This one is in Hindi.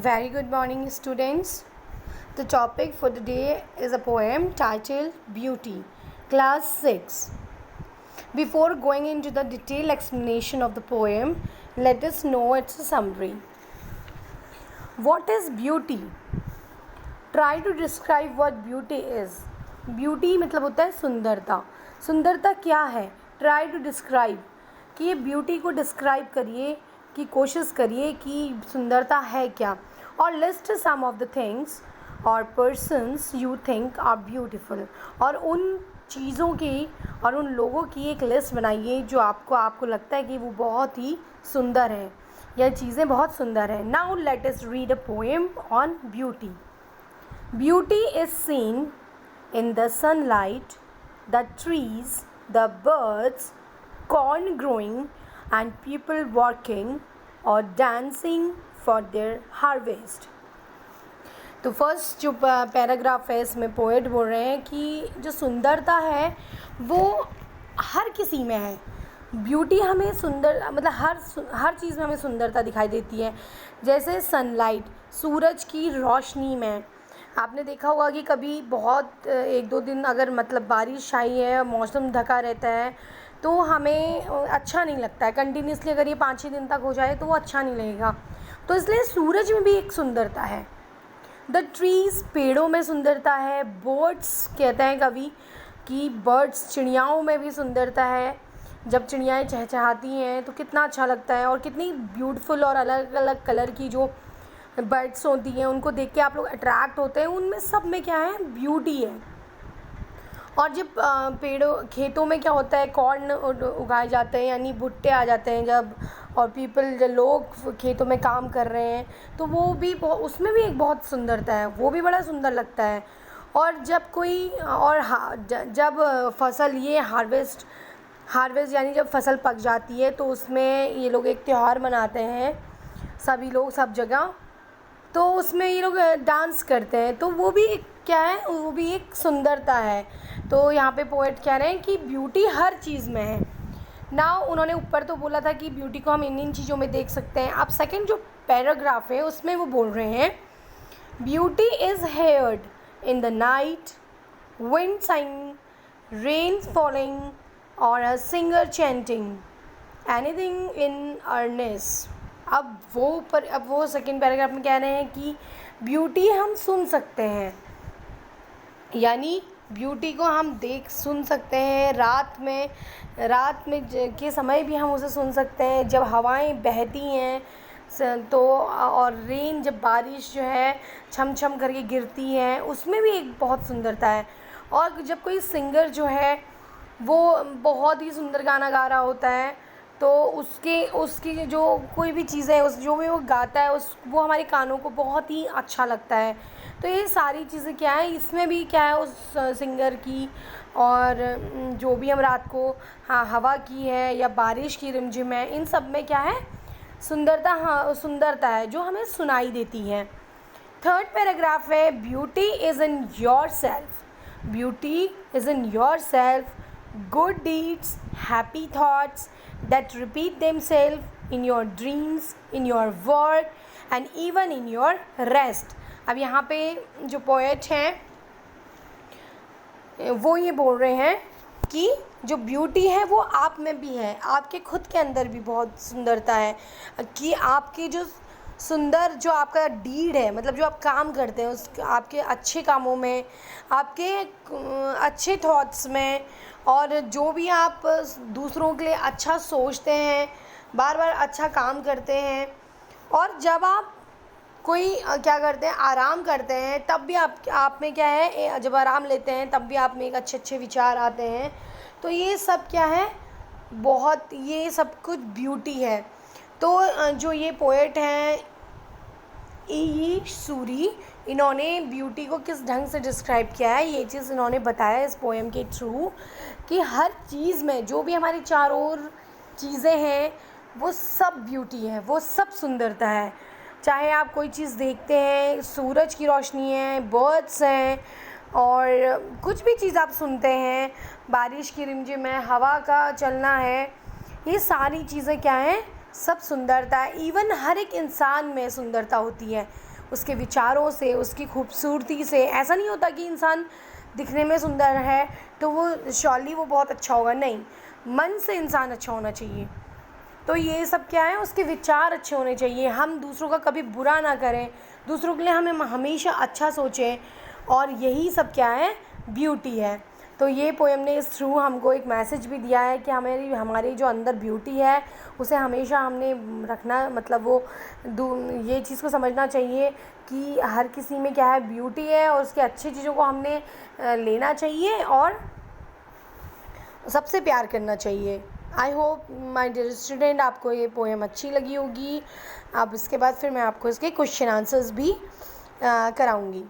Very good morning, students. The topic for the day is a poem titled Beauty, Class 6. Before going into the detailed explanation of the poem, let us know its summary. What is beauty? Try to describe what beauty is. Beauty मतलब होता है सुंदरता. सुंदरता क्या है? Try to describe. कि ये ब्यूटी को डिस्क्राइब करिए, कि कोशिश करिए कि सुंदरता है क्या, और list some of the things और persons you think are beautiful, और उन चीज़ों की और उन लोगों की एक लिस्ट बनाइए जो आपको लगता है कि वो बहुत ही सुंदर है या चीज़ें बहुत सुंदर हैं. Now let us read a poem on beauty. Beauty is seen in the sunlight, the trees, the birds, corn growing and people working or dancing for their harvest. तो फर्स्ट जो पैराग्राफ है इसमें पोएट बोल रहे हैं कि जो सुंदरता है वो हर किसी में है. ब्यूटी हमें सुंदर मतलब हर चीज़ में हमें सुंदरता दिखाई देती है. जैसे सनलाइट, सूरज की रोशनी में आपने देखा होगा कि कभी बहुत एक दो दिन अगर मतलब बारिश आई है, मौसम ढका रहता है तो हमें अच्छा नहीं लगता है. कंटिन्यूसली अगर ये 5-6 दिन तक हो जाए तो वो अच्छा नहीं लगेगा. तो इसलिए सूरज में भी एक सुंदरता है. द ट्रीज़, पेड़ों में सुंदरता है. बर्ड्स, कहते हैं कभी कि बर्ड्स, चिड़ियाओं में भी सुंदरता है. जब चिड़ियाएँ चहचहाती हैं तो कितना अच्छा लगता है, और कितनी ब्यूटीफुल और अलग अलग कलर की जो बर्ड्स होती हैं उनको देख के आप लोग अट्रैक्ट होते हैं. उनमें सब में क्या है, ब्यूटी है. और जब पेड़ों खेतों में क्या होता है, कॉर्न उगाए जाते हैं यानी भुट्टे आ जाते हैं जब, और जब लोग खेतों में काम कर रहे हैं तो वो भी उसमें भी एक बहुत सुंदरता है, वो भी बड़ा सुंदर लगता है. और जब कोई और जब फसल ये हार्वेस्ट यानी जब फसल पक जाती है तो उसमें ये लोग एक त्यौहार मनाते हैं सभी लोग सब जगह. तो उसमें ये लोग डांस करते हैं, तो वो भी क्या है, वो भी एक सुंदरता है. तो यहाँ पे पोएट कह रहे हैं कि ब्यूटी हर चीज़ में है. नाउ उन्होंने ऊपर तो बोला था कि ब्यूटी को हम इन चीज़ों में देख सकते हैं. अब सेकंड जो पैराग्राफ है उसमें वो बोल रहे हैं beauty is heard in the night, wind sighing, rain falling और a singer chanting, anything in earnest. अब वो सेकंड पैराग्राफ में कह रहे हैं कि ब्यूटी हम सुन सकते हैं, यानी ब्यूटी को हम सुन सकते हैं. रात में के समय भी हम उसे सुन सकते हैं जब हवाएं बहती हैं तो, और रेन, जब बारिश जो है छम छम करके गिरती है उसमें भी एक बहुत सुंदरता है. और जब कोई सिंगर जो है वो बहुत ही सुंदर गाना गा रहा होता है तो उसकी जो कोई भी चीज़ें जो भी वो गाता है वो हमारे कानों को बहुत ही अच्छा लगता है. तो ये सारी चीज़ें क्या है, इसमें भी क्या है उस सिंगर की, और जो भी हम रात को हवा की है या बारिश की रिमझिम है, इन सब में क्या है सुंदरता है जो हमें सुनाई देती है. थर्ड पैराग्राफ है beauty is in your self. Beauty is in your self, good deeds, happy thoughts that repeat themselves in your dreams, in your work and even in your rest. अब यहाँ पे जो पोएट हैं वो ये बोल रहे हैं कि जो ब्यूटी है वो आप में भी है, आपके खुद के अंदर भी बहुत सुंदरता है. कि आपके जो आपका डीड है, मतलब जो आप काम करते हैं उस आपके अच्छे कामों में, आपके अच्छे थॉट्स में, और जो भी आप दूसरों के लिए अच्छा सोचते हैं, बार बार अच्छा काम करते हैं, और जब आप कोई क्या करते हैं, आराम करते हैं, तब भी आप में क्या है, जब आराम लेते हैं तब भी आप में एक अच्छे विचार आते हैं. तो ये सब क्या है, ये सब कुछ ब्यूटी है. तो जो ये पोएट हैं ई सूरी, इन्होंने ब्यूटी को किस ढंग से डिस्क्राइब किया है, ये चीज़ इन्होंने बताया इस पोएम के थ्रू कि हर चीज़ में जो भी हमारी चारों ओर चीज़ें हैं वो सब ब्यूटी है, वो सब सुंदरता है. चाहे आप कोई चीज़ देखते हैं, सूरज की रोशनी है, बर्ड्स हैं, और कुछ भी चीज़ आप सुनते हैं, बारिश की रिमझिम है, हवा का चलना है, ये सारी चीज़ें क्या हैं, सब सुंदरता, इवन हर एक इंसान में सुंदरता होती है, उसके विचारों से, उसकी खूबसूरती से। ऐसा नहीं होता कि इंसान दिखने में सुंदर है तो वो श्योरली वो बहुत अच्छा होगा, नहीं, मन से इंसान अच्छा होना चाहिए। तो ये सब क्या है, उसके विचार अच्छे होने चाहिए, हम दूसरों का कभी बुरा ना करें, दूसरों के लिए हमें हमेशा अच्छा सोचें, और यही सब क्या है, ब्यूटी है। तो ये पोएम ने इस थ्रू हमको एक मैसेज भी दिया है कि हमारी जो अंदर ब्यूटी है उसे हमेशा हमने रखना, मतलब वो ये चीज़ को समझना चाहिए कि हर किसी में क्या है, ब्यूटी है, और उसकी अच्छी चीज़ों को हमने लेना चाहिए और सबसे प्यार करना चाहिए। I hope my dear student आपको ये पोएम अच्छी लगी होगी। अब इसके बाद फिर मैं आपको इसके क्वेश्चन आंसर्स भी कराऊंगी।